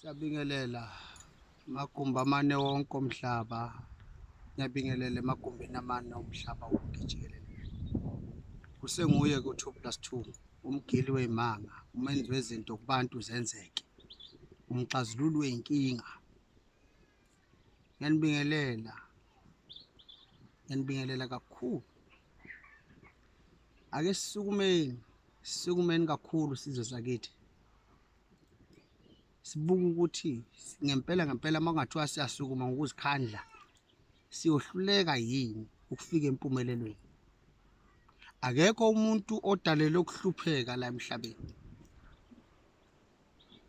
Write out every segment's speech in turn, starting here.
Siyabingelela magumbi amane wonke omhlaba. Ngiyabingelela emagumbini amane omhlaba wonke jikelele. Kusenguye ku2+2 umgili wezimanga, umenzi wezinto kubantu zenzeke, umxazululi wenkinga. Ngiyanibingelela kakhulu. Ake sisukumeni kakhulu sizwe sakithi. Sibuka ukuthi ngempela makungathiwa siyasukuma ngokuzikhandla siyohluleka yini ukufika empumelelweni. Akekho umuntu odalelwe ukuhlupheka la emhlabeni.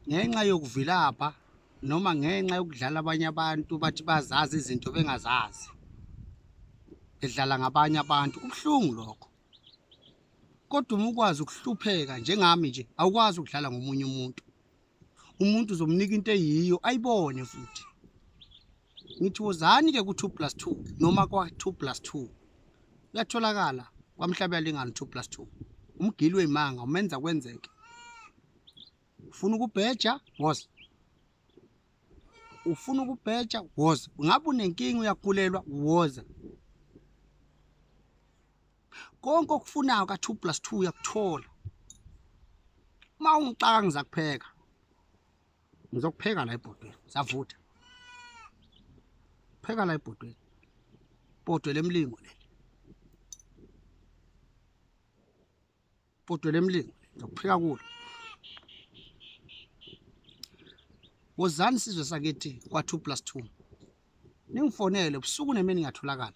Ngenxa yokuvilapha noma ngenxa yokudlala abanye abantu bathi bazazi izinto bengazazi. Edlala ngabanye abantu kubhlungu lokho. Kodwa uma ukwazi ukuhlupheka njengami nje awukwazi ukudlala ngomunye umuntu. Umuntu uzomnika into eyiyo ayibone futhi. Ngithi wozani ke ku2+2 noma kwa2+2. Uyatholakala kwamhlaba yalingana 2+2. Umgili wezimanga umenza kwenzeke. Ufuna ukubheja woza. Ufuna ukubheja woza. Ngabe unenkinga uyagulelwa woza. Konke okufunayo ka2+2 uyakuthola. Mawungixaka ngizakupheka. Ngizokupheka la ebhodweni, savutha. Pheka la ebhodweni. Ibhodwe lemlingo leli. Ibhodwe lemlingo ngizokupheka kulo. Wozani sizwe sakithi kwa2+2. Ningifonele ubusuku nemini ngiyatholakala.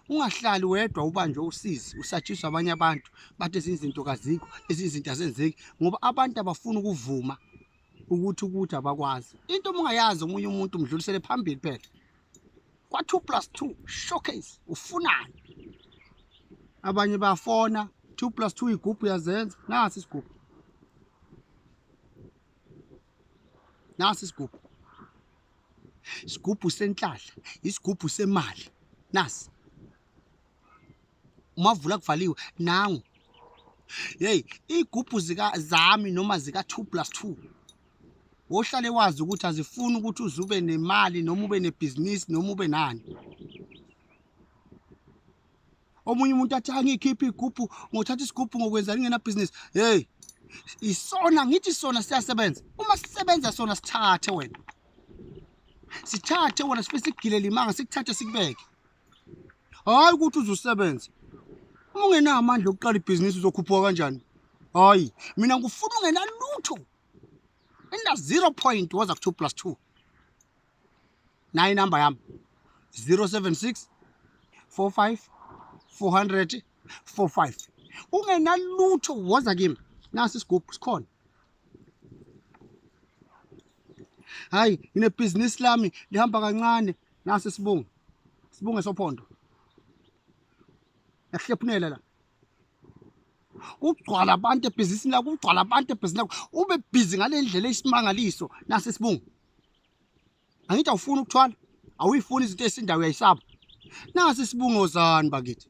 Ungahlali wedwa ubanjwe usizi usatshiswa abanye abantu bathi izinto kazikho izinto azenzeki ngoba abantu abafuna ukuvuma ukuthi abakwazi into ungayazi omunye umuntu umdlulisele phambili phela kwa2+2 showcase ufunani abanye bafona 2+2 igroup yazenza nasi isigubhu senhlahla isigubhu semali nasi umavula kuvaliwe nangu. Hey, igubhu zami noma zika2+2. Wohlale wazi ukuthi azifuni ukuthi uzube nemali noma ube nebhizinisi noma ube nani. Omunye umuntu athi angikhipha igubhu ngothatha isigubhu ngokwenza ingena business. Hey, isona ngithi sona siyasebenza. Uma sisebenza sona sithathe wena. Sithathe wena sibe sigilela imanga sikuthathe sikubeke. Hayi ukuthi uzusebenza. Uma ungena amandla okuqala ibhizinisi uzokhuphuka kanjani? Hayi, mina ngifuna ungena lutho. Enda 0 point waza ku2+2. Nayi number yami 076 45 400 45. Ungena lutho waza kimi. Nasi isigubhu sikhona. Hayi, ine business lami lihamba kancane. Nasi sibunge sophondo. Yahlephnela la. Ugcwala abantu ebhizinisini lakho, ugcwala abantu ebhizinisini lakho. Ube busy ngale ndlela eyisimangaliso nasi sibungu. Angithi awufuni ukuthwala, awuyifuni izinto esindawo uyayisaba. Nasi sibungozani bakithi.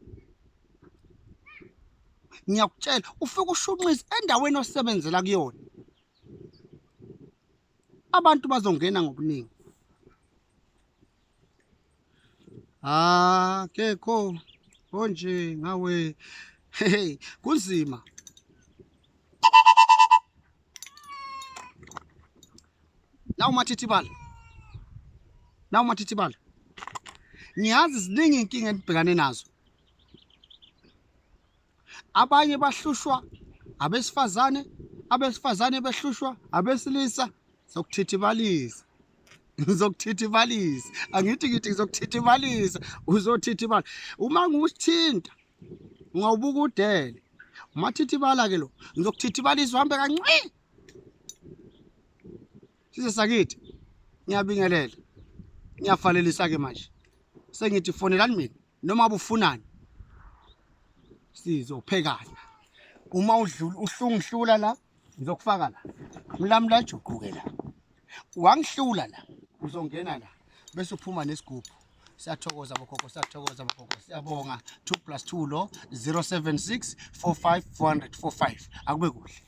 Ngiyakutshela ufike ushunqise endaweni osebenzela kuyona. Abantu bazongena ngobuningi. Kekho konje ngawe hey kunzima. Nawu mathithibala. Ngiyazi ziningi inkinga enibhekane nazo. Abanye bahlushwa abesifazane behlushwa abesilisa. Ngizokuthithibalisa. Angithi ngizokuthithibalisa. Uzothithibala. Uma ngusithinta ungawubuka udele. Umathithibala ke lo. Ngizokuthithibalisa uhambe kancane. Size sakithi. Ngiyabingelela. Ngiyafalelisa ke manje. Sengithi fonelani mina noma ubufunani. Sizophekana. Uma uhlungihlula la ngizokufaka la. Mlamla ajuquke la. Wangihlula la uzongena la bese uphuma nesigubhu. Siyathokoza bokhokho, siyabonga 2+2 lo 076 45 400 45. Akube kuhle.